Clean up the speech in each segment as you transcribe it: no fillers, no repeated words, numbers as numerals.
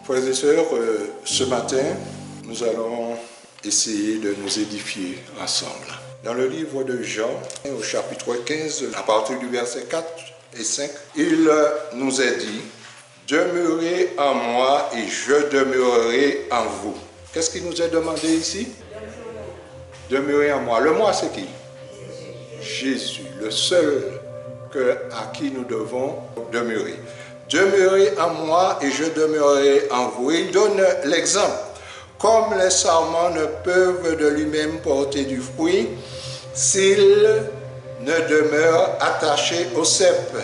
Frères et sœurs, ce matin, nous allons essayer de nous édifier ensemble. Dans le livre de Jean, au chapitre 15, à partir du verset 4 et 5, il nous est dit « Demeurez en moi et je demeurerai en vous ». Qu'est-ce qui nous est demandé ici? Demeurez en moi. Le moi, c'est qui? Jésus, le seul à qui nous devons demeurer. Demeurez en moi et je demeurerai en vous. Il donne l'exemple. Comme les sarments ne peuvent de lui-même porter du fruit s'ils ne demeurent attachés au cep.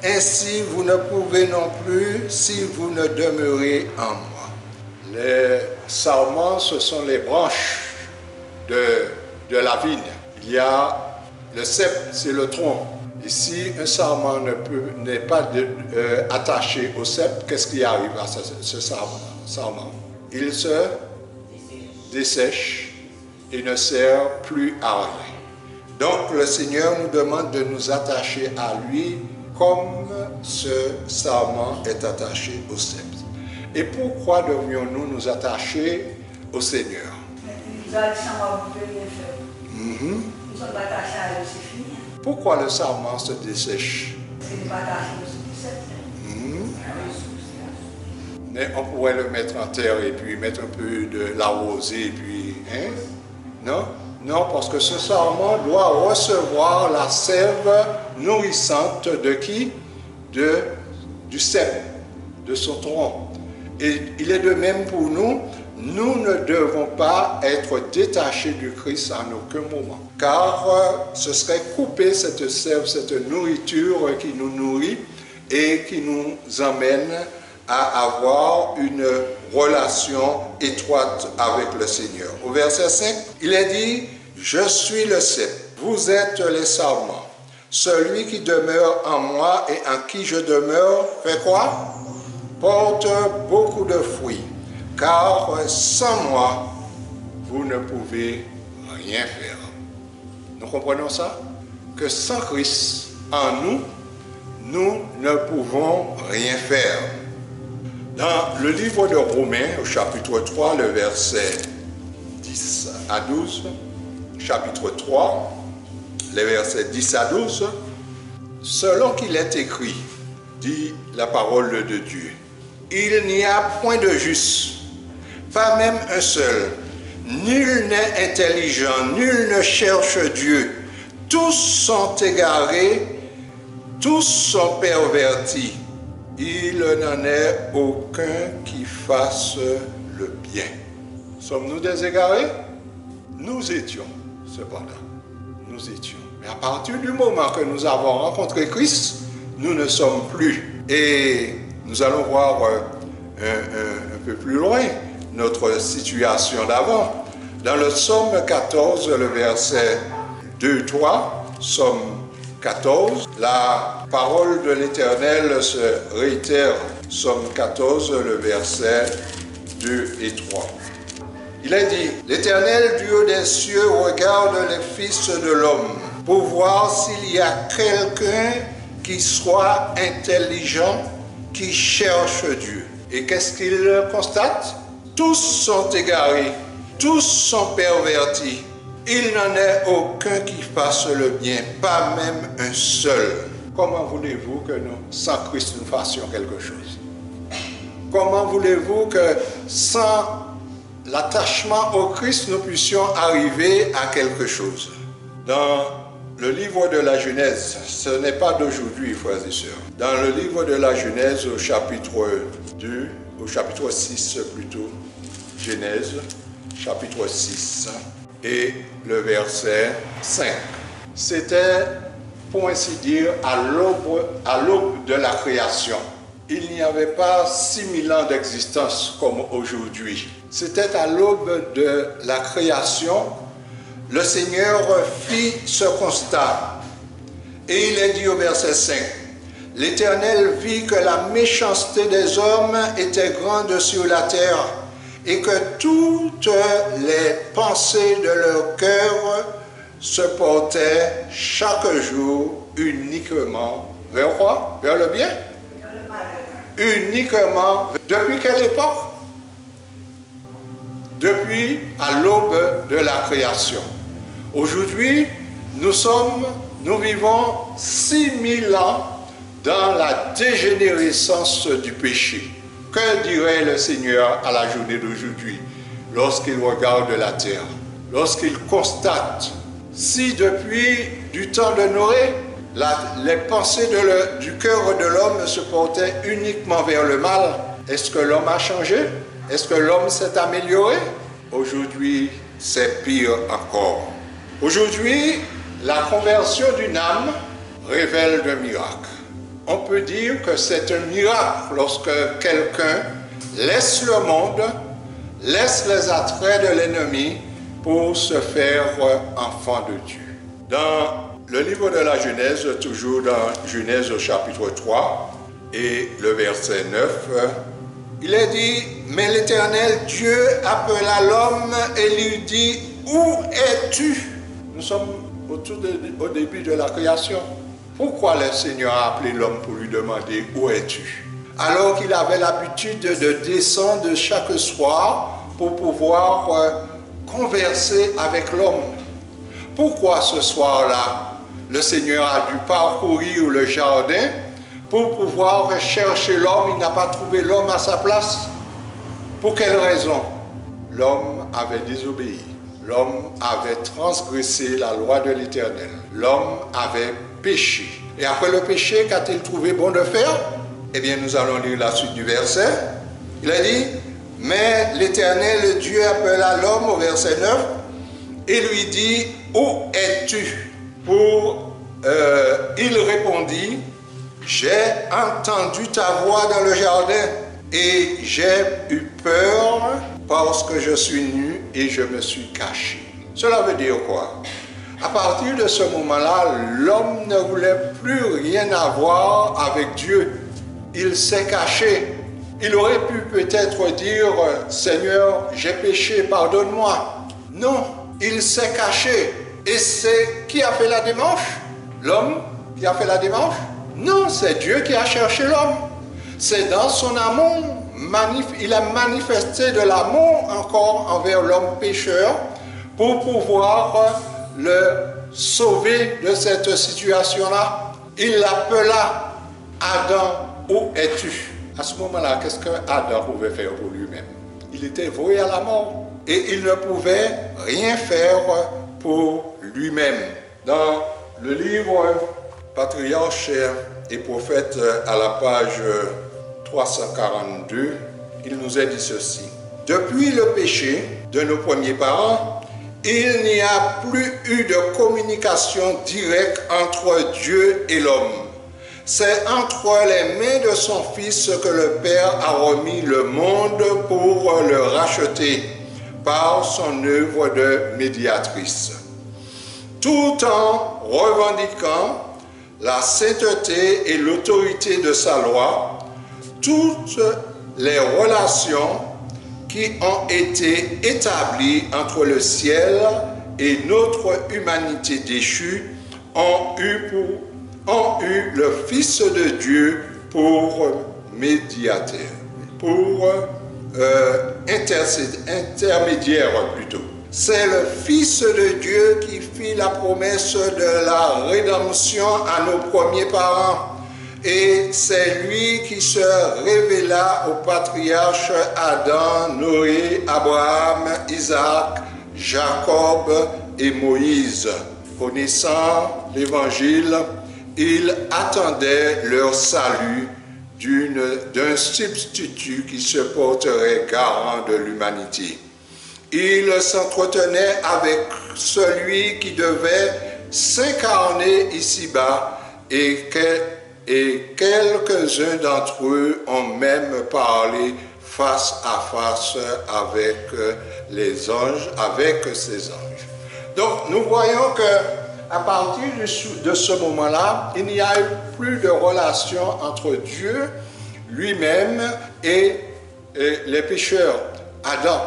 Ainsi, vous ne pouvez non plus si vous ne demeurez en moi. Les sarments, ce sont les branches de la vigne. Il y a le cep, c'est le tronc. Et si un sarment n'est pas attaché au cep, qu'est-ce qui arrive à ce sarment? Il se dessèche et ne sert plus à rien. Donc le Seigneur nous demande de nous attacher à lui comme ce sarment est attaché au cep. Et pourquoi devrions-nous nous attacher au Seigneur? Pourquoi le sarment se dessèche? Mais on pourrait le mettre en terre et puis mettre un peu de l'arroser et puis... Hein? Non? Non, parce que ce sarment doit recevoir la sève nourrissante de qui? Du cep, de son tronc. Et il est de même pour nous. Nous ne devons pas être détachés du Christ en aucun moment. Car ce serait couper cette sève, cette nourriture qui nous nourrit et qui nous emmène à avoir une relation étroite avec le Seigneur. Au verset 5, il est dit « Je suis le cep, vous êtes les sarments. Celui qui demeure en moi et en qui je demeure, fait quoi? Porte beaucoup de fruits. Car sans moi, vous ne pouvez rien faire. » Nous comprenons ça? Que sans Christ en nous, nous ne pouvons rien faire. Dans le livre de Romains, au chapitre 3, le verset 10 à 12, chapitre 3, les versets 10 à 12, selon qu'il est écrit, dit la parole de Dieu, « Il n'y a point de juste, pas même un seul. Nul n'est intelligent, nul ne cherche Dieu. Tous sont égarés, tous sont pervertis. Il n'en est aucun qui fasse le bien. » Sommes-nous des égarés? Nous étions, cependant. Nous étions. Mais à partir du moment que nous avons rencontré Christ, nous ne sommes plus. Et nous allons voir un peu plus loin notre situation d'avant. Dans le psaume 14, le verset 2-3, psaume 14, la parole de l'Éternel se réitère. Psaume 14, le verset 2 et 3. Il est dit, « L'Éternel du haut des cieux regarde les fils de l'homme pour voir s'il y a quelqu'un qui soit intelligent, qui cherche Dieu. » Et qu'est-ce qu'il constate? Tous sont égarés, tous sont pervertis. Il n'en est aucun qui fasse le bien, pas même un seul. Comment voulez-vous que nous, sans Christ, nous fassions quelque chose? Comment voulez-vous que sans l'attachement au Christ, nous puissions arriver à quelque chose? Dans le livre de la Genèse, ce n'est pas d'aujourd'hui, frères et sœurs. Dans le livre de la Genèse, au chapitre 2, au chapitre 6 plutôt, Genèse, chapitre 6 et le verset 5. C'était, pour ainsi dire, à l'aube de la création. Il n'y avait pas 6000 ans d'existence comme aujourd'hui. C'était à l'aube de la création. Le Seigneur fit ce constat. Et il est dit au verset 5, « L'Éternel vit que la méchanceté des hommes était grande sur la terre, et que toutes les pensées de leur cœur se portaient chaque jour uniquement vers quoi? Vers le bien? Uniquement. Depuis quelle époque? depuis à l'aube de la création. Aujourd'hui, nous vivons 6000 ans dans la dégénérescence du péché. Que dirait le Seigneur à la journée d'aujourd'hui lorsqu'il regarde la terre, lorsqu'il constate si depuis du temps de Noé, les pensées du cœur de l'homme se portaient uniquement vers le mal? Est-ce que l'homme a changé? Est-ce que l'homme s'est amélioré? Aujourd'hui, c'est pire encore. Aujourd'hui, la conversion d'une âme révèle un miracle. On peut dire que c'est un miracle lorsque quelqu'un laisse le monde, laisse les attraits de l'ennemi pour se faire enfant de Dieu. Dans le livre de la Genèse, toujours dans Genèse au chapitre 3 et le verset 9, il est dit, mais l'Éternel Dieu appela l'homme et lui dit, où es-tu? Nous sommes au début de la création. Pourquoi le Seigneur a appelé l'homme pour lui demander, où es-tu? Alors qu'il avait l'habitude de descendre chaque soir pour pouvoir converser avec l'homme. Pourquoi ce soir-là, le Seigneur a dû parcourir le jardin pour pouvoir chercher l'homme? Il n'a pas trouvé l'homme à sa place. Pour quelle raison? L'homme avait désobéi. L'homme avait transgressé la loi de l'Éternel. L'homme avait péché. Et après le péché, qu'a-t-il trouvé bon de faire? Eh bien, nous allons lire la suite du verset. Il a dit, mais l'Éternel Dieu appela l'homme au verset 9 et lui dit, où es-tu? Il répondit, j'ai entendu ta voix dans le jardin et j'ai eu peur parce que je suis nu et je me suis caché. Cela veut dire quoi? À partir de ce moment-là, l'homme ne voulait plus rien avoir avec Dieu. Il s'est caché. Il aurait pu peut-être dire, Seigneur, j'ai péché, pardonne-moi. Non, il s'est caché. Et c'est qui a fait la démarche? L'homme qui a fait la démarche? Non, c'est Dieu qui a cherché l'homme. C'est dans son amour, il a manifesté de l'amour encore envers l'homme pécheur pour pouvoir le sauver de cette situation-là. Il l'appela, Adam, où es-tu? À ce moment-là, qu'est-ce que Adam pouvait faire pour lui-même? Il était voué à la mort et il ne pouvait rien faire pour lui-même. Dans le livre Patriarches et Prophètes à la page 342, il nous est dit ceci. Depuis le péché de nos premiers parents, il n'y a plus eu de communication directe entre Dieu et l'homme. C'est entre les mains de son Fils que le Père a remis le monde pour le racheter par son œuvre de médiatrice. Tout en revendiquant la sainteté et l'autorité de sa loi, toutes les relations qui ont été établies entre le ciel et notre humanité déchue ont eu le Fils de Dieu pour médiateur, pour intermédiaire plutôt. C'est le Fils de Dieu qui fit la promesse de la rédemption à nos premiers parents. Et c'est lui qui se révéla aux patriarches Adam, Noé, Abraham, Isaac, Jacob et Moïse. Connaissant l'Évangile, il attendait leur salut d'un substitut qui se porterait garant de l'humanité. Il s'entretenait avec celui qui devait s'incarner ici-bas et quelques-uns d'entre eux ont même parlé face à face avec les anges, avec ces anges. Donc nous voyons que à partir de ce moment-là, il n'y a eu plus de relation entre Dieu lui-même et les pécheurs, Adam.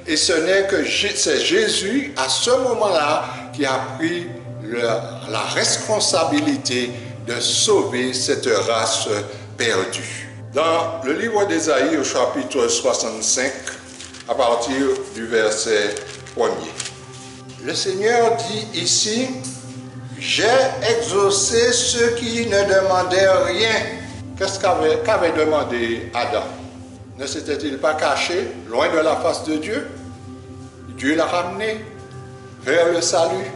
Et ce n'est que c'est Jésus, à ce moment-là, qui a pris la responsabilité de sauver cette race perdue. Dans le livre d'Ésaïe, au chapitre 65, à partir du verset 1er. Le Seigneur dit ici, « J'ai exaucé ceux qui ne demandaient rien. » Qu'est-ce qu'avait demandé Adam? Ne s'était-il pas caché loin de la face de Dieu? Dieu l'a ramené vers le salut.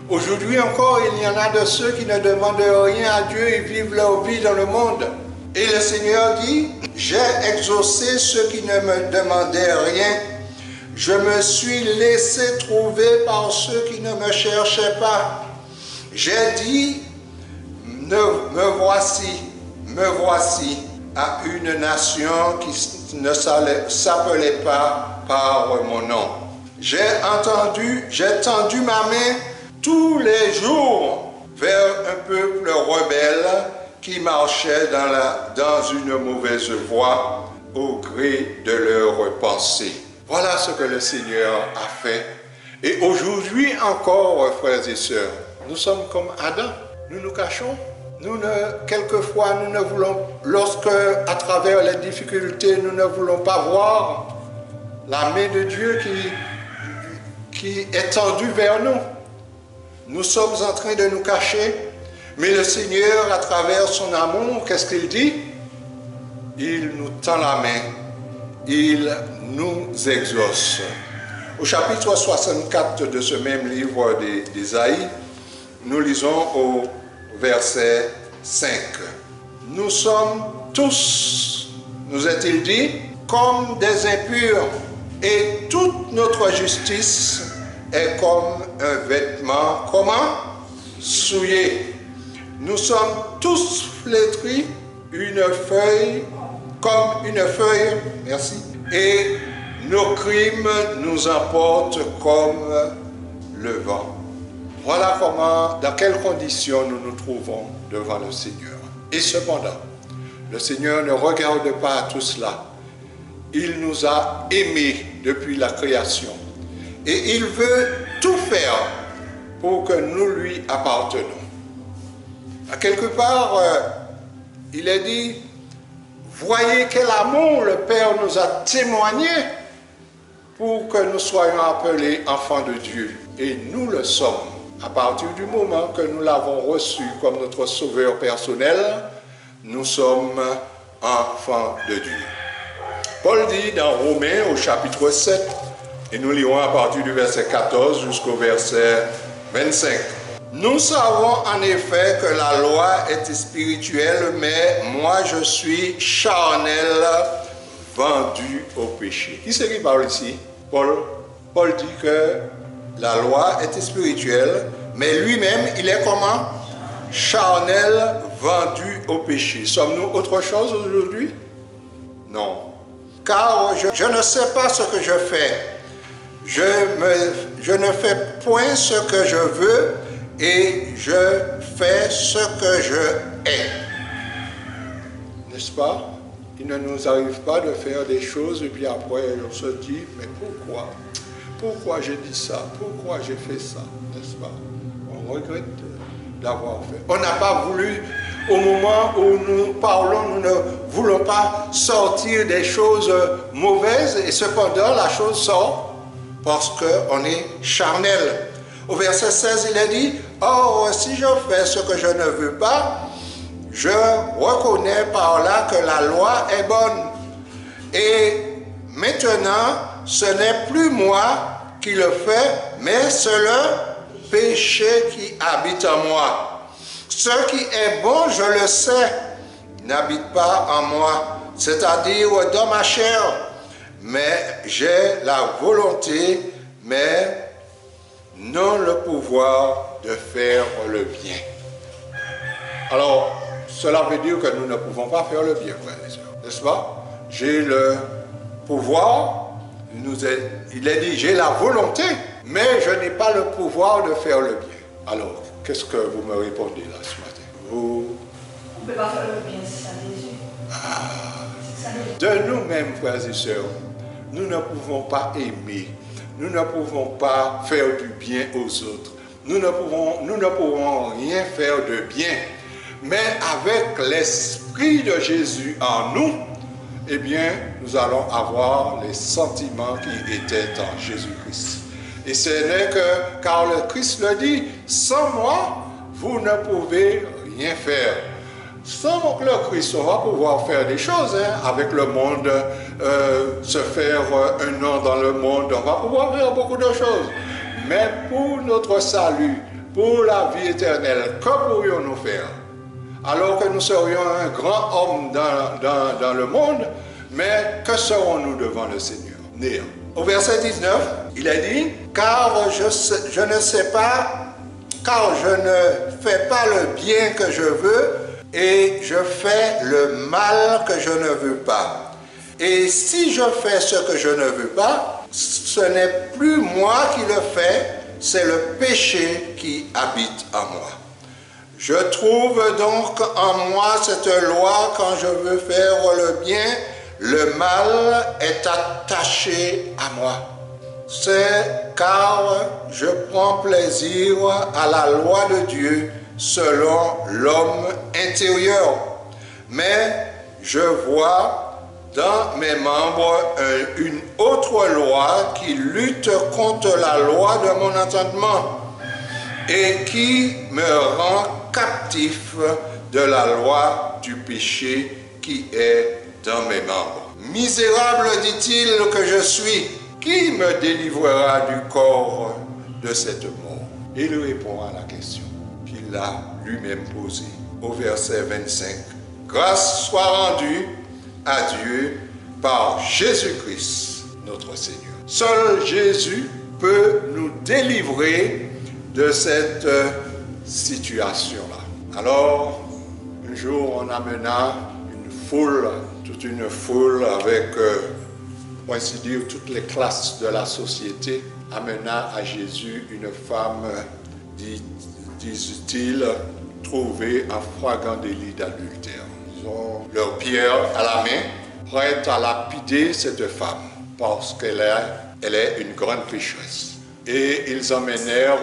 Aujourd'hui encore, il y en a de ceux qui ne demandent rien à Dieu et vivent leur vie dans le monde. Et le Seigneur dit, « J'ai exaucé ceux qui ne me demandaient rien. Je me suis laissé trouver par ceux qui ne me cherchaient pas. J'ai dit, me voici à une nation qui ne s'appelait pas par mon nom. J'ai tendu ma main tous les jours vers un peuple rebelle qui marchait dans une mauvaise voie au gré de leurs pensées. » Voilà ce que le Seigneur a fait. Et aujourd'hui encore, frères et sœurs, nous sommes comme Adam. Nous nous cachons. Quelquefois, nous ne voulons, lorsque, à travers les difficultés, nous ne voulons pas voir la main de Dieu qui est tendue vers nous. Nous sommes en train de nous cacher, mais le Seigneur, à travers son amour, qu'est-ce qu'il dit? Il nous tend la main, il nous exauce. Au chapitre 64 de ce même livre d'Ésaïe, nous lisons au verset 5. Nous sommes tous, nous est-il dit, comme des impurs, et toute notre justice est comme un vêtement, comment? Souillé. Nous sommes tous flétris, comme une feuille, merci, et nos crimes nous emportent comme le vent. Voilà dans quelles conditions nous nous trouvons devant le Seigneur. Et cependant, le Seigneur ne regarde pas à tout cela. Il nous a aimés depuis la création. Et il veut tout faire pour que nous lui appartenons. À quelque part, il est dit, voyez quel amour le Père nous a témoigné pour que nous soyons appelés enfants de Dieu. Et nous le sommes. À partir du moment que nous l'avons reçu comme notre sauveur personnel, nous sommes enfants de Dieu. Paul dit dans Romains au chapitre 7, et nous lirons à partir du verset 14 jusqu'au verset 25. Nous savons en effet que la loi est spirituelle, mais moi je suis charnel, vendu au péché. Qui c'est qui parle ici? Paul dit que la loi est spirituelle, mais lui-même, il est comment? Charnel, vendu au péché. Sommes-nous autre chose aujourd'hui? Non. Car je ne sais pas ce que je fais. Je ne fais point ce que je veux et je fais ce que je hais. N'est-ce pas? Il ne nous arrive pas de faire des choses et puis après on se dit, mais pourquoi? Pourquoi j'ai dit ça? Pourquoi j'ai fait ça? N'est-ce pas? On regrette d'avoir fait. On n'a pas voulu, au moment où nous parlons, nous ne voulons pas sortir des choses mauvaises et cependant la chose sort parce qu'on est charnel. Au verset 16, il est dit, « Or, si je fais ce que je ne veux pas, je reconnais par là que la loi est bonne. Et maintenant, ce n'est plus moi qui le fais, mais c'est le péché qui habite en moi. Ce qui est bon, je le sais, n'habite pas en moi, c'est-à-dire dans ma chair. Mais j'ai la volonté, mais non le pouvoir de faire le bien. » Alors, cela veut dire que nous ne pouvons pas faire le bien, frères et sœurs, n'est-ce pas? J'ai le pouvoir, il est dit, j'ai la volonté, mais je n'ai pas le pouvoir de faire le bien. Alors, qu'est-ce que vous me répondez là ce matin? On ne peut pas faire le bien, c'est ça Jésus. De nous-mêmes, frères et sœurs, nous ne pouvons pas aimer, nous ne pouvons pas faire du bien aux autres, nous ne pouvons rien faire de bien, mais avec l'Esprit de Jésus en nous, eh bien, nous allons avoir les sentiments qui étaient en Jésus-Christ. Et ce n'est que, car le Christ le dit, sans moi, vous ne pouvez rien faire. Sans le Christ, on va pouvoir faire des choses avec le monde, se faire un nom dans le monde, on va pouvoir faire beaucoup de choses. Mais pour notre salut, pour la vie éternelle, que pourrions-nous faire? Alors que nous serions un grand homme dans le monde, mais que serons-nous devant le Seigneur? Néant. Au verset 19, il a dit, car je ne fais pas le bien que je veux, et je fais le mal que je ne veux pas. Et si je fais ce que je ne veux pas, ce n'est plus moi qui le fais, c'est le péché qui habite en moi. Je trouve donc en moi cette loi, quand je veux faire le bien, le mal est attaché à moi. C'est car je prends plaisir à la loi de Dieu selon l'homme intérieur. Mais je vois dans mes membres une autre loi qui lutte contre la loi de mon entendement et qui me rend captif de la loi du péché qui est dans mes membres. Misérable, dit-il, que je suis, qui me délivrera du corps de cette mort? Il répond à la question qu'il a lui-même posée au verset 25. Grâce soit rendue à Dieu par Jésus-Christ, notre Seigneur. Seul Jésus peut nous délivrer de cette situation-là. Alors, un jour, on amena une foule, toute une foule avec, pour ainsi dire, toutes les classes de la société, amena à Jésus une femme, disent-ils, trouvée en flagrant délit d'adultère. Ils ont leur pierre à la main, prête à lapider cette femme, parce qu'elle est une grande pécheresse. Et ils emmenèrent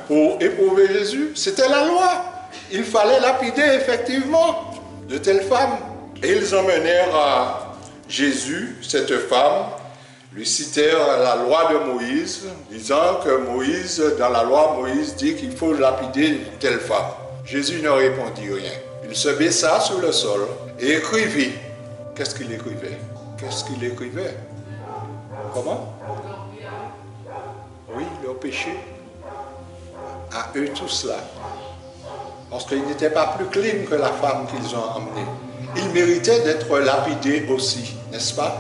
pour éprouver Jésus. C'était la loi. Il fallait lapider effectivement de telles femmes. Et ils emmenèrent à Jésus, cette femme, lui citèrent la loi de Moïse, disant que Moïse, dans la loi, Moïse dit qu'il faut lapider telle femme. Jésus ne répondit rien. Il se baissa sur le sol et écrivit. Qu'est-ce qu'il écrivait? Qu'est-ce qu'il écrivait? Comment? Oui, leur péché. À eux tous là. Parce qu'ils n'étaient pas plus clean que la femme qu'ils ont emmenée. Ils méritaient d'être lapidés aussi, n'est-ce pas?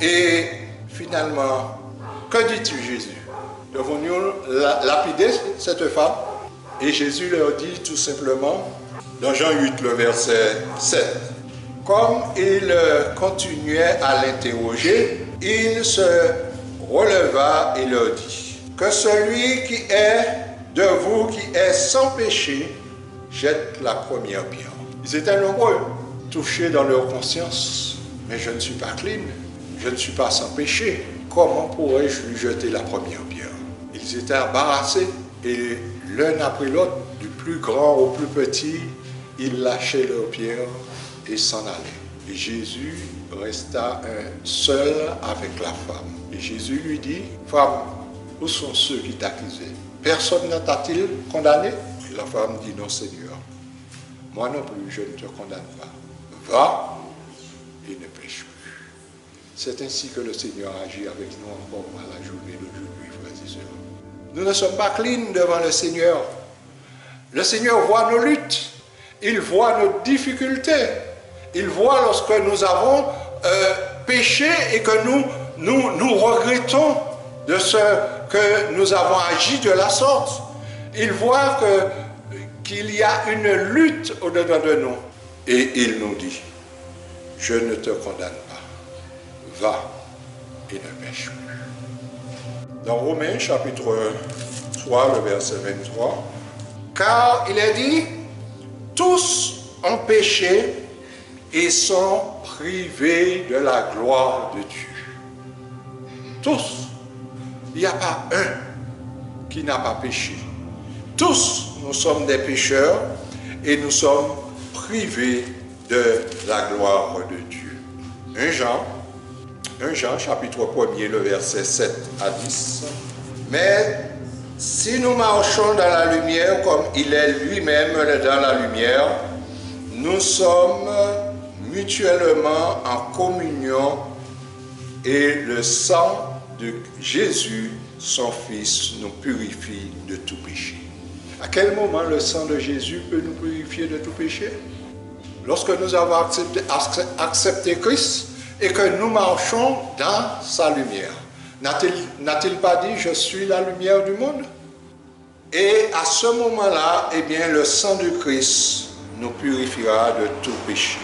Et finalement, que dis-tu, Jésus? Devons-nous lapider cette femme? Et Jésus leur dit tout simplement, dans Jean 8, le verset 7, comme il continuait à l'interroger, il se releva et leur dit, que celui qui est de vous qui est sans péché, jette la première pierre. Ils étaient nombreux, touchés dans leur conscience, mais je ne suis pas clean, je ne suis pas sans péché, comment pourrais-je lui jeter la première pierre? Ils étaient embarrassés et l'un après l'autre, du plus grand au plus petit, ils lâchaient leurs pierres et s'en allaient. Et Jésus resta seul avec la femme. Et Jésus lui dit, femme, où sont ceux qui t'accusaient? Personne ne t'a-t-il condamné? Et la femme dit, non Seigneur, moi non plus, je ne te condamne pas. Va et ne pêche plus. C'est ainsi que le Seigneur agit avec nous encore à la journée d'aujourd'hui, frères et sœurs. Nous ne sommes pas clean devant le Seigneur. Le Seigneur voit nos luttes, il voit nos difficultés, il voit lorsque nous avons péché et que nous regrettons de ce que nous avons agi de la sorte. Il voit qu'il y a une lutte au-dedans de nous. Et il nous dit, je ne te condamne pas, va et ne pêche plus. Dans Romains chapitre 3, le verset 23, car il est dit, tous ont péché et sont privés de la gloire de Dieu. Tous. Il n'y a pas un qui n'a pas péché. Tous, nous sommes des pécheurs et nous sommes privés de la gloire de Dieu. 1 Jean chapitre 1er, le verset 7 à 10. Mais si nous marchons dans la lumière comme il est lui-même dans la lumière, nous sommes mutuellement en communion et le sang de Jésus, son Fils, nous purifie de tout péché. À quel moment le sang de Jésus peut nous purifier de tout péché? Lorsque nous avons accepté Christ et que nous marchons dans sa lumière. N'a-t-il pas dit « Je suis la lumière du monde » ? Et à ce moment-là, eh bien, le sang de Christ nous purifiera de tout péché.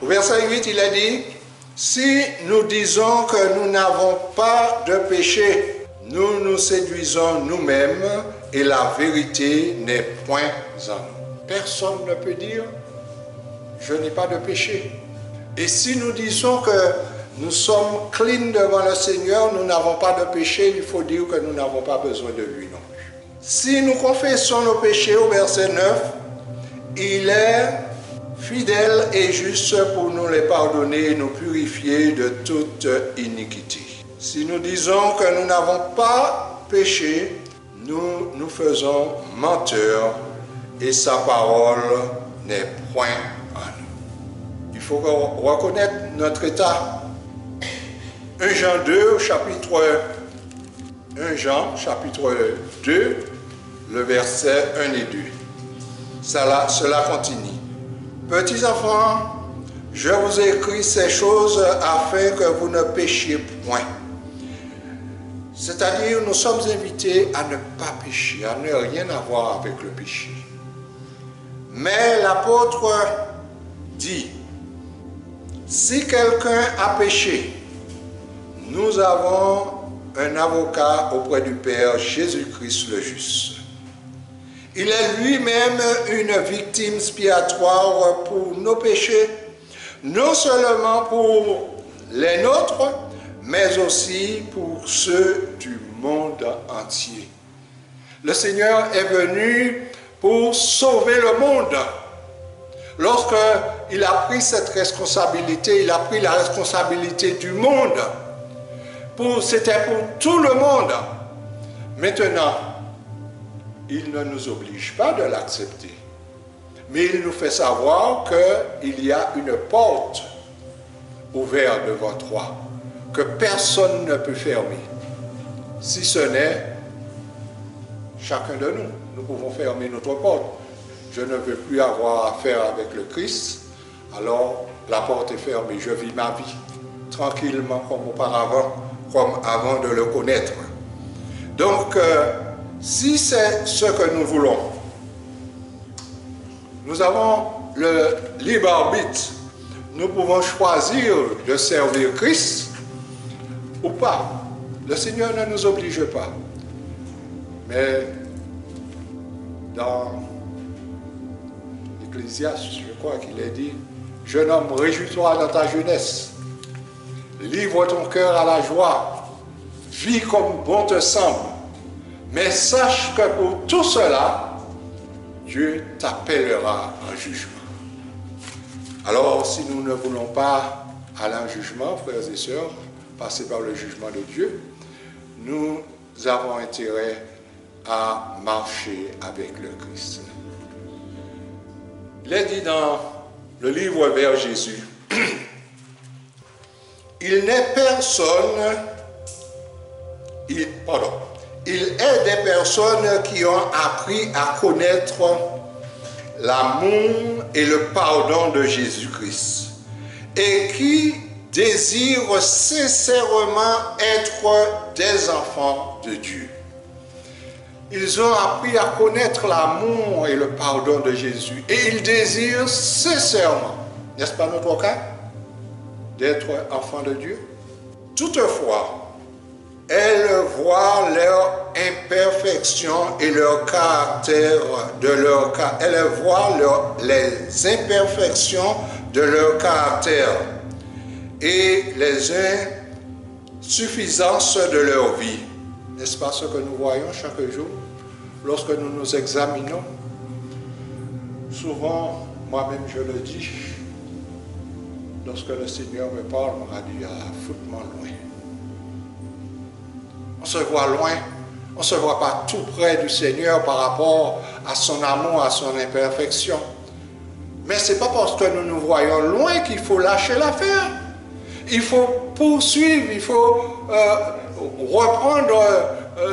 Au verset 8, il a dit « Si nous disons que nous n'avons pas de péché, nous nous séduisons nous-mêmes et la vérité n'est point en nous. » Personne ne peut dire « Je n'ai pas de péché ». Et si nous disons que nous sommes clean devant le Seigneur, nous n'avons pas de péché, il faut dire que nous n'avons pas besoin de lui non plus. Si nous confessons nos péchés au verset 9, il est fidèle et juste pour nous les pardonner et nous purifier de toute iniquité. Si nous disons que nous n'avons pas péché, nous nous faisons menteurs et sa parole n'est point en nous. Il faut reconnaître notre état. 1 Jean 2, chapitre 2, le verset 1 et 2. Cela continue. Petits enfants, je vous écris ces choses afin que vous ne péchiez point. C'est-à-dire, nous sommes invités à ne pas pécher, à ne rien avoir avec le péché. Mais l'apôtre dit, si quelqu'un a péché, nous avons un avocat auprès du Père, Jésus-Christ le juste. Il est lui-même une victime expiatoire pour nos péchés, non seulement pour les nôtres, mais aussi pour ceux du monde entier. Le Seigneur est venu pour sauver le monde. Lorsqu'il a pris cette responsabilité, il a pris la responsabilité du monde. C'était pour tout le monde. Maintenant, il ne nous oblige pas de l'accepter. Mais il nous fait savoir qu'il y a une porte ouverte devant toi, que personne ne peut fermer. Si ce n'est chacun de nous, nous pouvons fermer notre porte. Je ne veux plus avoir affaire avec le Christ, alors la porte est fermée. Je vis ma vie tranquillement comme auparavant, comme avant de le connaître. Donc, si c'est ce que nous voulons, nous avons le libre arbitre. Nous pouvons choisir de servir Christ ou pas. Le Seigneur ne nous oblige pas. Mais dans l'Ecclésiaste, je crois qu'il est dit, « Jeune homme, réjouis-toi dans ta jeunesse. Livre ton cœur à la joie. Vis comme bon te semble. Mais sache que pour tout cela, Dieu t'appellera en jugement. » Alors, si nous ne voulons pas aller en jugement, frères et sœurs, passer par le jugement de Dieu, nous avons intérêt à marcher avec le Christ. Il est dit dans le livre vers Jésus, il n'est personne, il est des personnes qui ont appris à connaître l'amour et le pardon de Jésus-Christ et qui désirent sincèrement être des enfants de Dieu. Ils ont appris à connaître l'amour et le pardon de Jésus et ils désirent sincèrement, n'est-ce pas notre cas, d'être enfants de Dieu? Toutefois, elles voient leur imperfection et leur caractère elles voient les imperfections de leur caractère et les insuffisances de leur vie. N'est-ce pas ce que nous voyons chaque jour lorsque nous nous examinons? Souvent, moi-même je le dis, lorsque le Seigneur me parle, on m'a dit, ah, foutre-moi loin. On se voit loin, on ne se voit pas tout près du Seigneur par rapport à son amour, à son imperfection. Mais ce n'est pas parce que nous nous voyons loin qu'il faut lâcher l'affaire. Il faut poursuivre, il faut reprendre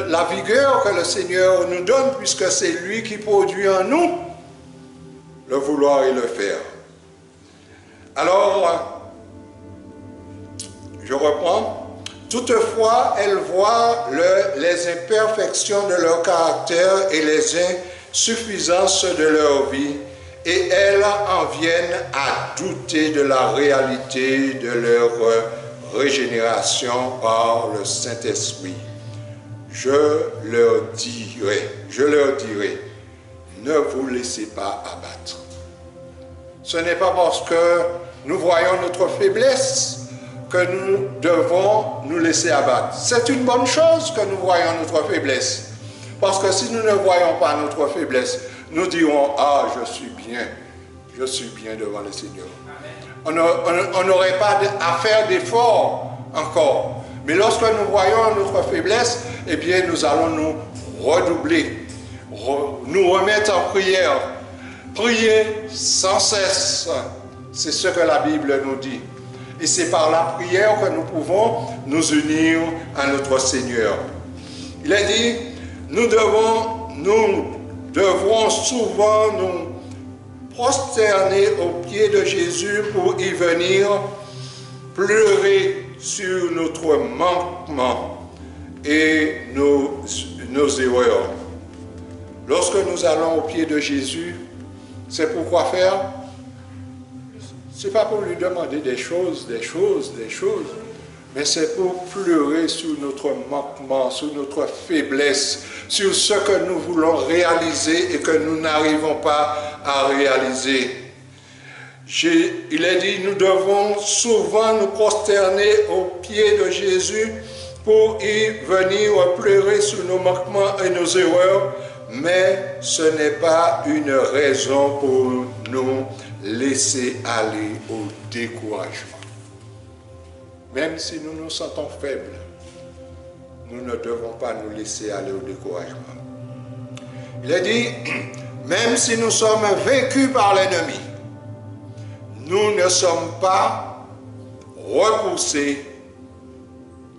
la vigueur que le Seigneur nous donne, puisque c'est lui qui produit en nous le vouloir et le faire. Alors, je reprends. Toutefois, elles voient les imperfections de leur caractère et les insuffisances de leur vie, et elles en viennent à douter de la réalité de leur régénération par le Saint-Esprit. Je leur dirai, ne vous laissez pas abattre. Ce n'est pas parce que nous voyons notre faiblesse que nous devons nous laisser abattre. C'est une bonne chose que nous voyons notre faiblesse. Parce que si nous ne voyons pas notre faiblesse, nous dirons, ah, je suis bien devant le Seigneur. On n'aurait pas à faire d'efforts encore. Mais lorsque nous voyons notre faiblesse, eh bien, nous allons nous redoubler, nous remettre en prière. Prier sans cesse, c'est ce que la Bible nous dit. Et c'est par la prière que nous pouvons nous unir à notre Seigneur. Il a dit, nous devrons souvent nous prosterner aux pieds de Jésus pour y venir pleurer sur notre manquement et nos erreurs. Lorsque nous allons aux pieds de Jésus, c'est pour quoi faire? Ce n'est pas pour lui demander des choses, mais c'est pour pleurer sur notre manquement, sur notre faiblesse, sur ce que nous voulons réaliser et que nous n'arrivons pas à réaliser. Il est dit, nous devons souvent nous prosterner aux pieds de Jésus pour y venir pleurer sur nos manquements et nos erreurs, mais ce n'est pas une raison pour nous laisser aller au découragement. Même si nous nous sentons faibles, nous ne devons pas nous laisser aller au découragement. Il a dit, même si nous sommes vaincus par l'ennemi, nous ne sommes pas repoussés.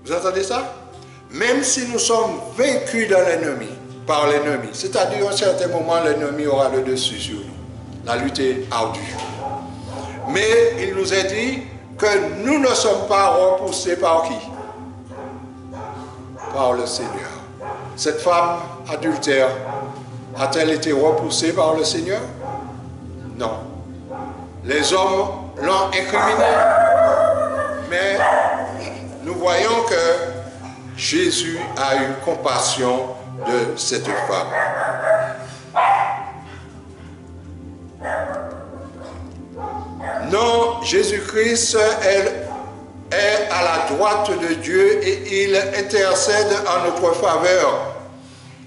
Vous entendez ça? Même si nous sommes vaincus par l'ennemi, c'est-à-dire à un certain moment, l'ennemi aura le dessus sur nous. La lutte est ardue. Mais il nous est dit que nous ne sommes pas repoussés par qui? Par le Seigneur. Cette femme adultère, a-t-elle été repoussée par le Seigneur? Non. Les hommes l'ont incriminée. Mais nous voyons que Jésus a eu compassion de cette femme. Non, Jésus-Christ est à la droite de Dieu et il intercède en notre faveur.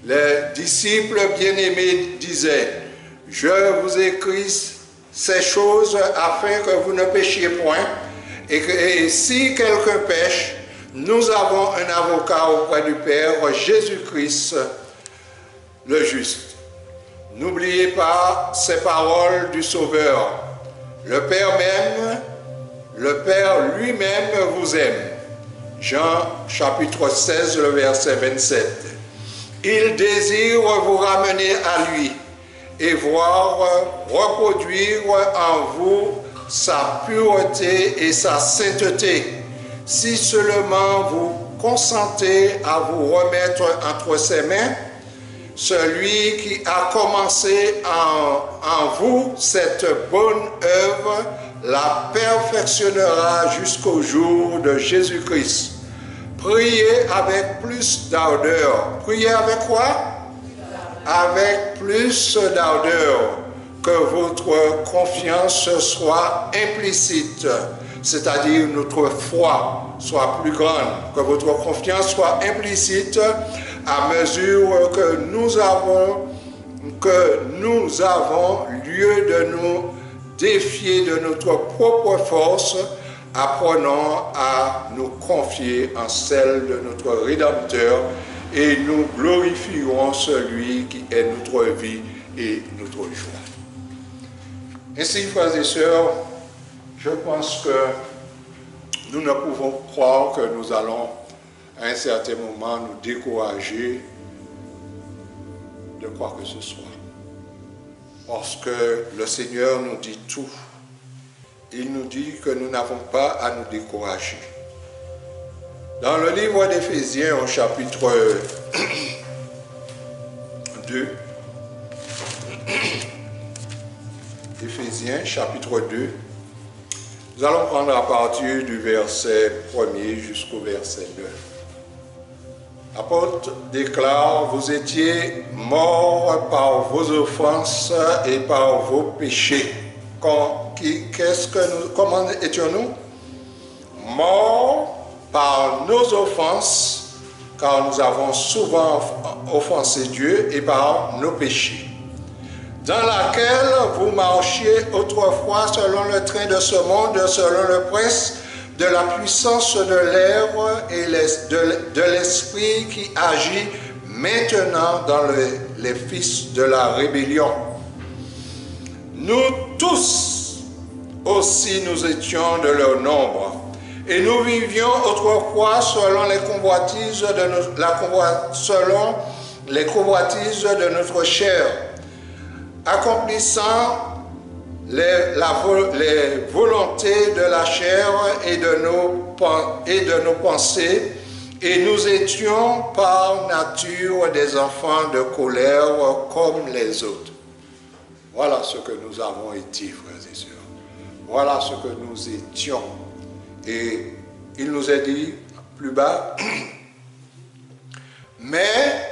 Les disciples bien-aimés disaient, « Je vous écris ces choses afin que vous ne péchiez point, et si quelqu'un pêche, nous avons un avocat auprès du Père, Jésus-Christ, le juste. » N'oubliez pas ces paroles du Sauveur. Le Père lui-même vous aime. Jean chapitre 16, le verset 27. Il désire vous ramener à lui et voir reproduire en vous sa pureté et sa sainteté. Si seulement vous consentez à vous remettre entre ses mains, celui qui a commencé en vous cette bonne œuvre la perfectionnera jusqu'au jour de Jésus-Christ. Priez avec plus d'ardeur. Priez avec quoi? Avec plus d'ardeur, que votre confiance soit implicite, c'est-à-dire notre foi soit plus grande, que votre confiance soit implicite à mesure que nous avons lieu de nous défiés de notre propre force, apprenons à nous confier en celle de notre Rédempteur et nous glorifierons celui qui est notre vie et notre joie. Ainsi, frères et sœurs, je pense que nous ne pouvons croire que nous allons à un certain moment nous décourager de quoi que ce soit. Parce que le Seigneur nous dit tout. Il nous dit que nous n'avons pas à nous décourager. Dans le livre d'Éphésiens au chapitre 2, Éphésiens chapitre 2, nous allons prendre à partir du verset 1er jusqu'au verset 2. L'apôtre déclare, vous étiez morts par vos offenses et par vos péchés. Comment étions-nous? Morts par nos offenses, car nous avons souvent offensé Dieu, et par nos péchés, dans laquelle vous marchiez autrefois selon le train de ce monde, selon le prince de la puissance de l'air et de l'esprit qui agit maintenant dans les fils de la rébellion. Nous tous aussi nous étions de leur nombre, et nous vivions autrefois selon les convoitises de notre chair, accomplissant les volontés de la chair et de nos pensées, et nous étions par nature des enfants de colère comme les autres. Voilà ce que nous avons été, frères et sœurs. Voilà ce que nous étions. Et il nous est dit plus bas, mais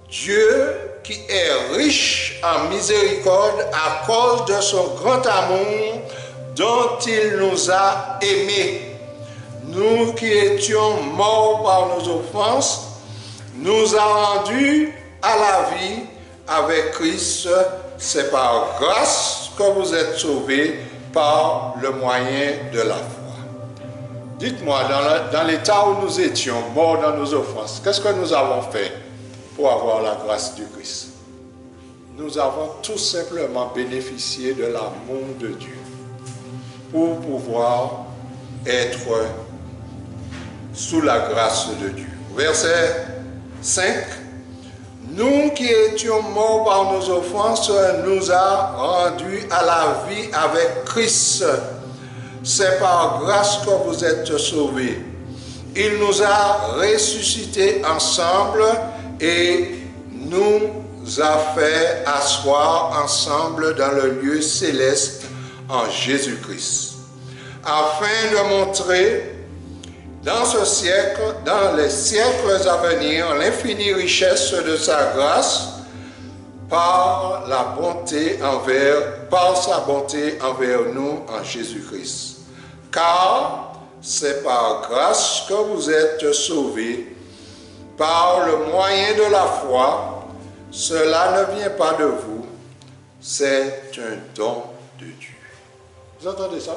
Dieu qui est riche en miséricorde à cause de son grand amour dont il nous a aimés, nous qui étions morts par nos offenses, nous a rendus à la vie avec Christ. C'est par grâce que vous êtes sauvés par le moyen de la foi. Dites-moi, dans l'état où nous étions, morts dans nos offenses, qu'est-ce que nous avons fait pour avoir la grâce du Christ? Nous avons tout simplement bénéficié de l'amour de Dieu pour pouvoir être sous la grâce de Dieu. Verset 5. Nous qui étions morts par nos offenses, nous a rendus à la vie avec Christ. C'est par grâce que vous êtes sauvés. Il nous a ressuscités ensemble et nous a fait asseoir ensemble dans le lieu céleste en Jésus-Christ, afin de montrer dans ce siècle, dans les siècles à venir, l'infinie richesse de sa grâce par sa bonté envers nous en Jésus-Christ. Car c'est par grâce que vous êtes sauvés, par le moyen de la foi. Cela ne vient pas de vous, c'est un don de Dieu. Vous entendez ça?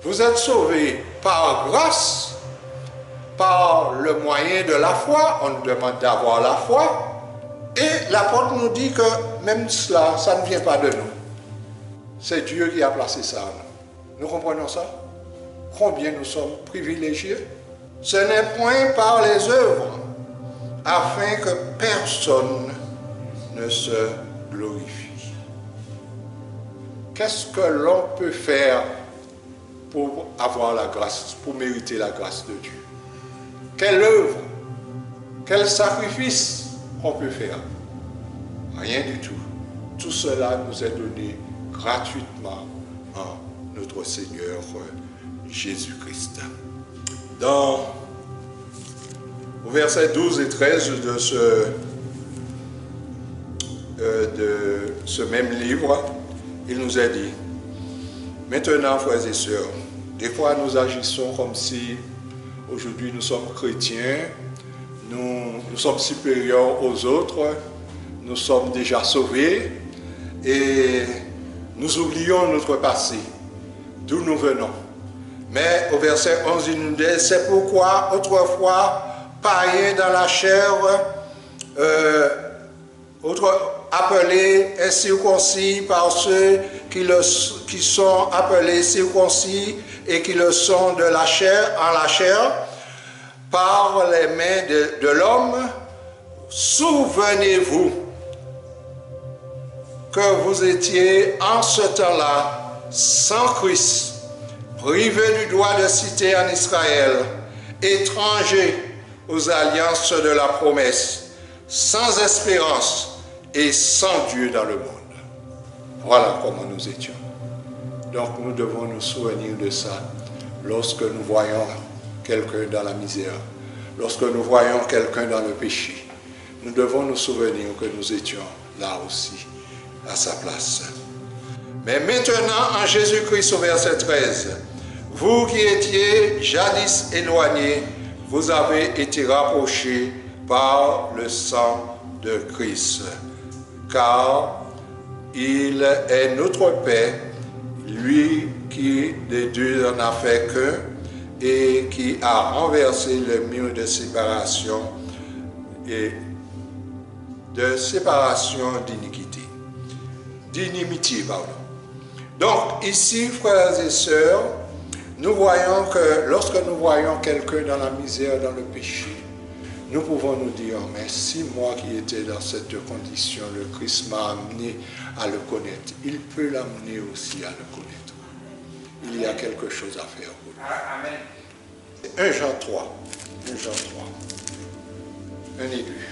Vous êtes sauvés par grâce, par le moyen de la foi. On nous demande d'avoir la foi. Et l'apôtre nous dit que même cela, ça ne vient pas de nous. C'est Dieu qui a placé ça en nous. Nous comprenons ça? Combien nous sommes privilégiés? Ce n'est point par les œuvres, afin que personne ne se glorifie. Qu'est-ce que l'on peut faire pour avoir la grâce, pour mériter la grâce de Dieu? Quelle œuvre, quel sacrifice on peut faire? Rien du tout. Tout cela nous est donné gratuitement en notre Seigneur Jésus-Christ. Au verset 12 et 13 de ce même livre, il nous est dit, maintenant, frères et sœurs, des fois nous agissons comme si aujourd'hui nous sommes chrétiens, nous sommes supérieurs aux autres, nous sommes déjà sauvés et nous oublions notre passé, d'où nous venons. Mais au verset 11, il nous dit, c'est pourquoi autrefois, païens dans la chair, appelés incirconcis par ceux qui sont appelés circoncis et qui le sont de la chair, en la chair, par les mains de l'homme, souvenez-vous que vous étiez en ce temps-là sans Christ, privés du droit de cité en Israël, étrangers aux alliances de la promesse, sans espérance et sans Dieu dans le monde. Voilà comment nous étions. Donc nous devons nous souvenir de ça lorsque nous voyons quelqu'un dans la misère, lorsque nous voyons quelqu'un dans le péché. Nous devons nous souvenir que nous étions là aussi, à sa place. Mais maintenant, en Jésus-Christ, au verset 13, vous qui étiez jadis éloignés, vous avez été rapprochés par le sang de Christ. Car il est notre paix, lui qui des deux en a fait qu'un et qui a renversé le mur de séparation et de séparation d'inimitié, pardon. Donc ici, frères et sœurs, nous voyons que lorsque nous voyons quelqu'un dans la misère, dans le péché, nous pouvons nous dire, mais si moi qui étais dans cette condition, le Christ m'a amené à le connaître, il peut l'amener aussi à le connaître. Il y a quelque chose à faire pour lui. Amen. 1 Jean 3. 1 Jean 3. Un élu.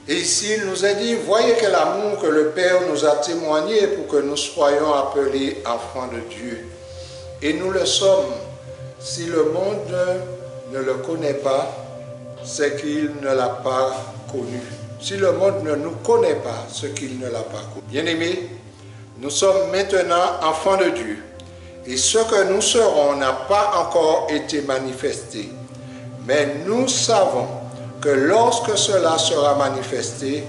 Et ici, il nous a dit, voyez quel amour que le Père nous a témoigné pour que nous soyons appelés enfants de Dieu. Et nous le sommes. Si le monde ne le connaît pas, c'est qu'il ne l'a pas connu. Si le monde ne nous connaît pas, c'est qu'il ne l'a pas connu. Bien-aimés, nous sommes maintenant enfants de Dieu. Et ce que nous serons n'a pas encore été manifesté. Mais nous savons que lorsque cela sera manifesté,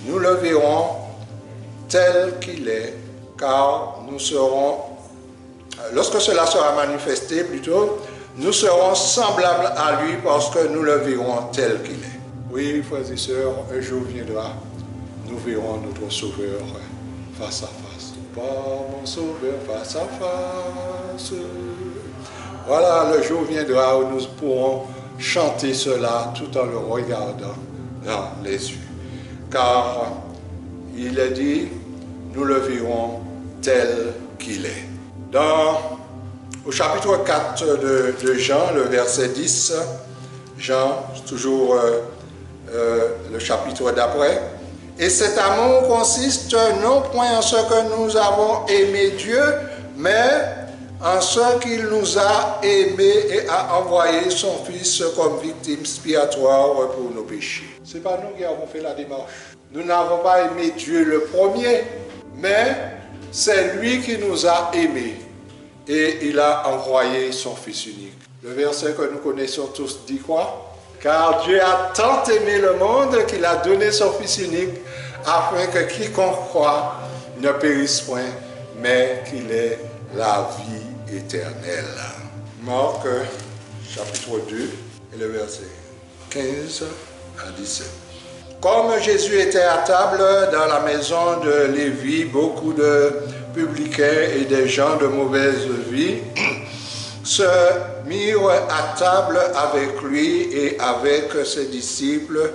nous le verrons tel qu'il est, car nous serons, lorsque cela sera manifesté plutôt, nous serons semblables à lui parce que nous le verrons tel qu'il est. Oui, frères et sœurs, un jour viendra, nous verrons notre Sauveur face à face. Pas mon Sauveur face à face. Voilà, le jour viendra où nous pourrons chanter cela tout en le regardant dans les yeux. Car il est dit, nous le verrons tel qu'il est. Au chapitre 4 de Jean, le verset 10, Jean, toujours le chapitre d'après, et cet amour consiste non point en ce que nous avons aimé Dieu, mais en ce qu'il nous a aimés et a envoyé son Fils comme victime expiatoire pour nos péchés. Ce n'est pas nous qui avons fait la démarche. Nous n'avons pas aimé Dieu le premier, mais c'est lui qui nous a aimés. Et il a envoyé son Fils unique. Le verset que nous connaissons tous dit quoi? Car Dieu a tant aimé le monde qu'il a donné son Fils unique afin que quiconque croit ne périsse point, mais qu'il ait la vie éternelle. Marc chapitre 2 et le verset 15 à 17. Comme Jésus était à table dans la maison de Lévi, beaucoup de publicains et des gens de mauvaise vie se mirent à table avec lui et avec ses disciples,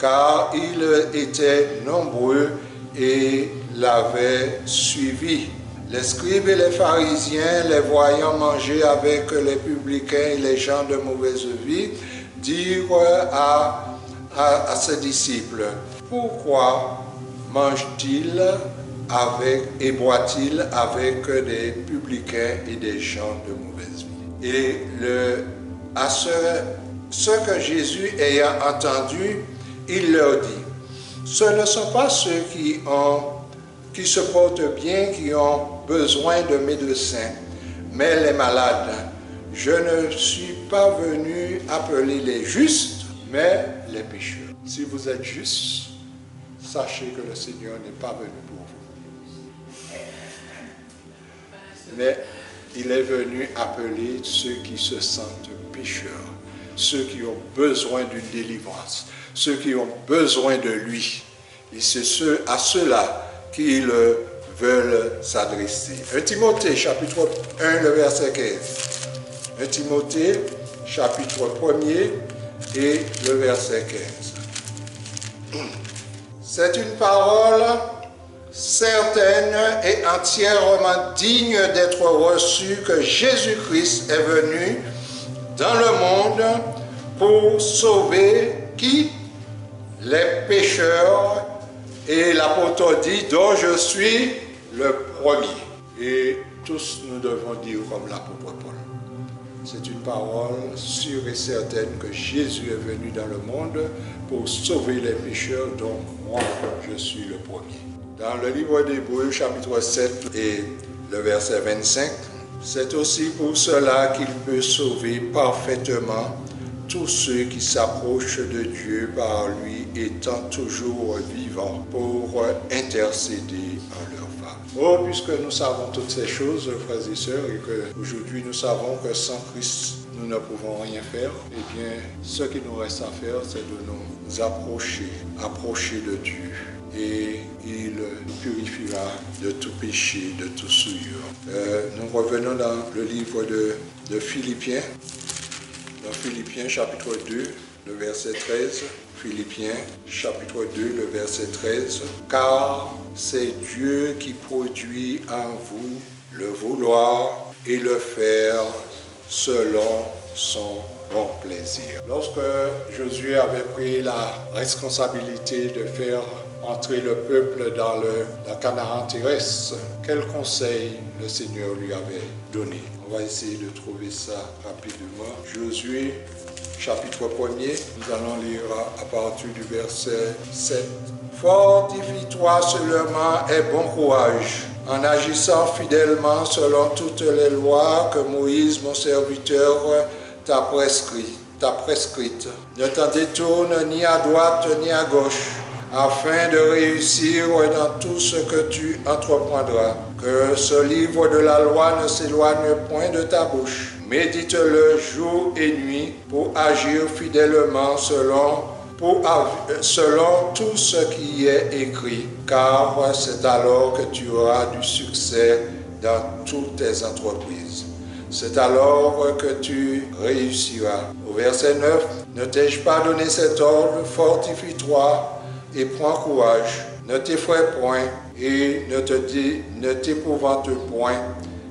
car ils étaient nombreux et l'avaient suivi. Les scribes et les pharisiens, les voyant manger avec les publicains et les gens de mauvaise vie, dirent à ses disciples, pourquoi mange-t-il et boit-il avec des publicains et des gens de mauvaise vie? Et ce que Jésus ayant entendu, il leur dit, ce ne sont pas ceux qui se portent bien, qui ont besoin de médecins, mais les malades. Je ne suis pas venu appeler les justes, mais les pécheurs. Si vous êtes juste, sachez que le Seigneur n'est pas venu pour vous. Mais il est venu appeler ceux qui se sentent pécheurs, ceux qui ont besoin d'une délivrance, ceux qui ont besoin de lui. Et c'est à ceux-là qu'il veulent s'adresser. 1 Timothée, chapitre 1, le verset 15. 1 Timothée, chapitre 1er et le verset 15. C'est une parole certaine et entièrement digne d'être reçue que Jésus-Christ est venu dans le monde pour sauver qui? Les pécheurs. Et l'apôtre dit, dont je suis le premier. Et tous nous devons dire comme l'apôtre Paul. C'est une parole sûre et certaine que Jésus est venu dans le monde pour sauver les pécheurs, dont moi je suis le premier. Dans le livre d'Hébreux, chapitre 7 et le verset 25, c'est aussi pour cela qu'il peut sauver parfaitement tous ceux qui s'approchent de Dieu par lui, étant toujours vivants pour intercéder en leur faveur. Oh, puisque nous savons toutes ces choses, frères et sœurs, et qu'aujourd'hui nous savons que sans Christ, nous ne pouvons rien faire, eh bien, ce qui nous reste à faire, c'est de nous approcher de Dieu. Et il nous purifiera de tout péché, de toute souillure. Nous revenons dans le livre de Philippiens. Dans Philippiens chapitre 2, le verset 13, Philippiens chapitre 2, le verset 13, car c'est Dieu qui produit en vous le vouloir et le faire selon son bon plaisir. Lorsque Josué avait pris la responsabilité de faire entrer le peuple dans la Canaan terrestre, quel conseil le Seigneur lui avait donné? On va essayer de trouver ça rapidement. Josué, chapitre 1er, nous allons lire à partir du verset 7. Fortifie-toi seulement et bon courage, en agissant fidèlement selon toutes les lois que Moïse, mon serviteur, t'a prescrites. Ne t'en détourne ni à droite ni à gauche, afin de réussir dans tout ce que tu entreprendras. Que ce livre de la loi ne s'éloigne point de ta bouche. Médite-le jour et nuit pour agir fidèlement selon tout ce qui est écrit, car c'est alors que tu auras du succès dans toutes tes entreprises. C'est alors que tu réussiras. Au verset 9, ne t'ai-je pas donné cet ordre? Fortifie-toi et prends courage, ne t'effraie point et ne t'épouvante point,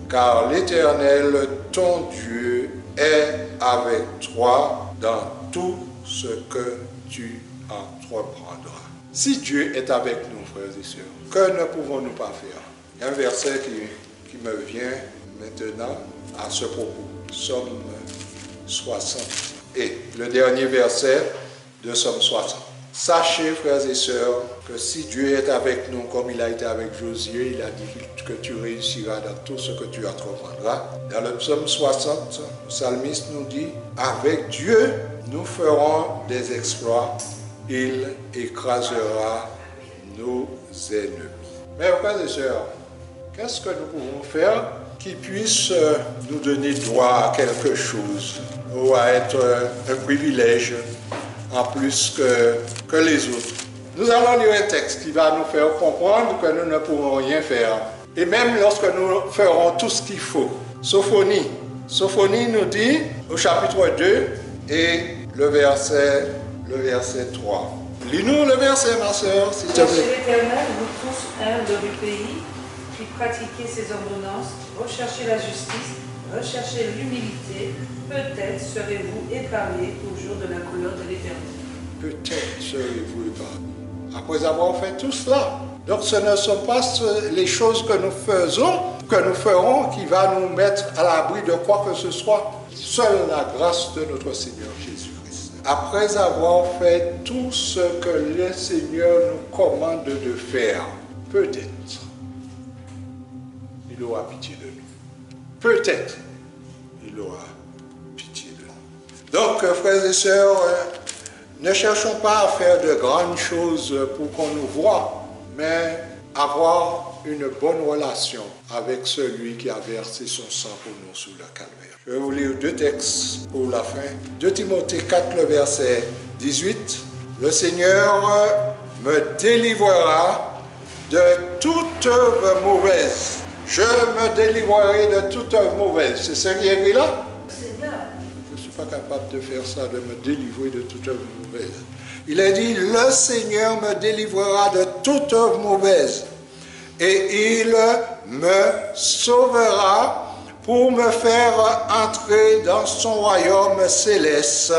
car l'Éternel, ton Dieu, est avec toi dans tout ce que tu entreprendras. Si Dieu est avec nous, frères et sœurs, que ne pouvons-nous pas faire? Il y a un verset qui me vient maintenant à ce propos. Psaume 60. Et le dernier verset de Psaume 60. Sachez, frères et sœurs, que si Dieu est avec nous, comme il a été avec Josué, il a dit que tu réussiras dans tout ce que tu entreprendras. Dans le psaume 60, le psalmiste nous dit, avec Dieu, nous ferons des exploits. Il écrasera nos ennemis. Mais, frères et sœurs, qu'est-ce que nous pouvons faire qui puisse nous donner droit à quelque chose ou à être un privilège en plus que les autres? Nous allons lire un texte qui va nous faire comprendre que nous ne pouvons rien faire. Et même lorsque nous ferons tout ce qu'il faut. Sophonie. Sophonie nous dit au chapitre 2 et le verset 3. Lis-nous le verset, ma sœur, s'il te plaît. Cherchez l'Éternel, vous tous humbles du pays, qui pratiquez ses ordonnances, recherchez la justice, recherchez l'humilité, peut-être serez-vous épargnés au jour de la colère de l'Éternel. Peut-être serez-vous épargnés. Après avoir fait tout cela. Donc ce ne sont pas les choses que nous ferons qui va nous mettre à l'abri de quoi que ce soit. Seule la grâce de notre Seigneur Jésus-Christ. Après avoir fait tout ce que le Seigneur nous commande de faire, peut-être, il aura pitié de nous. Peut-être, il aura pitié de nous. Donc, frères et sœurs, Ne cherchons pas à faire de grandes choses pour qu'on nous voie, mais avoir une bonne relation avec celui qui a versé son sang pour nous sous le calvaire. Je vais vous lire deux textes pour la fin. 2 Timothée 4, le verset 18. Le Seigneur me délivrera de toute œuvre mauvaise. Je me délivrerai de toute œuvre mauvaise. C'est ce qui est écrit là? Je ne suis pas capable de faire ça, de me délivrer de toute œuvre mauvaise. Il a dit, le Seigneur me délivrera de toute œuvre mauvaise et il me sauvera pour me faire entrer dans son royaume céleste.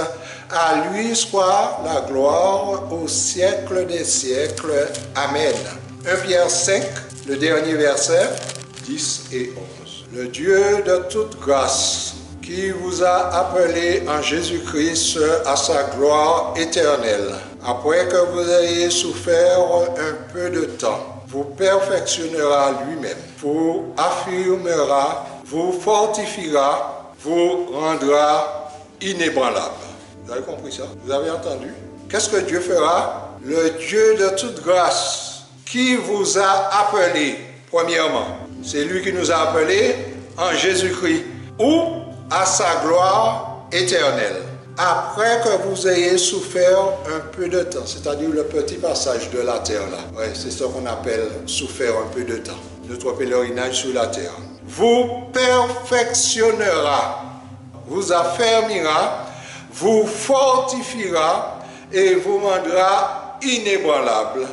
À lui soit la gloire au siècle des siècles. Amen. 1 Pierre 5, le dernier verset, 10 et 11. Le Dieu de toute grâce, qui vous a appelé en Jésus-Christ à sa gloire éternelle, après que vous ayez souffert un peu de temps, vous perfectionnera lui-même, vous affirmera, vous fortifiera, vous rendra inébranlable. Vous avez compris ça? Vous avez entendu? Qu'est-ce que Dieu fera? Le Dieu de toute grâce, qui vous a appelé, premièrement, c'est lui qui nous a appelés en Jésus-Christ, ou à sa gloire éternelle, après que vous ayez souffert un peu de temps, c'est-à-dire le petit passage de la terre là. Ouais, c'est ce qu'on appelle souffert un peu de temps, notre pèlerinage sur la terre. Vous perfectionnera, vous affermira, vous fortifiera et vous rendra inébranlable.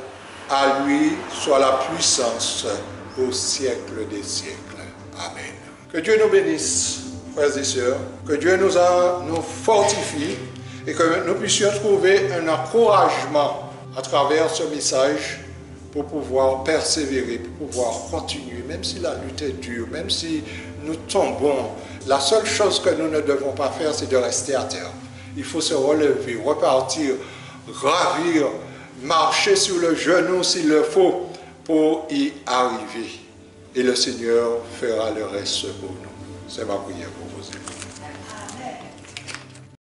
À lui soit la puissance au siècle des siècles. Amen. Que Dieu nous bénisse, frères et sœurs, que Dieu nous fortifie et que nous puissions trouver un encouragement à travers ce message pour pouvoir persévérer, pour pouvoir continuer, même si la lutte est dure, même si nous tombons. La seule chose que nous ne devons pas faire, c'est de rester à terre. Il faut se relever, repartir, ravir, marcher sur le genou s'il le faut pour y arriver. Et le Seigneur fera le reste pour nous. C'est ma prière pour vous. Amen.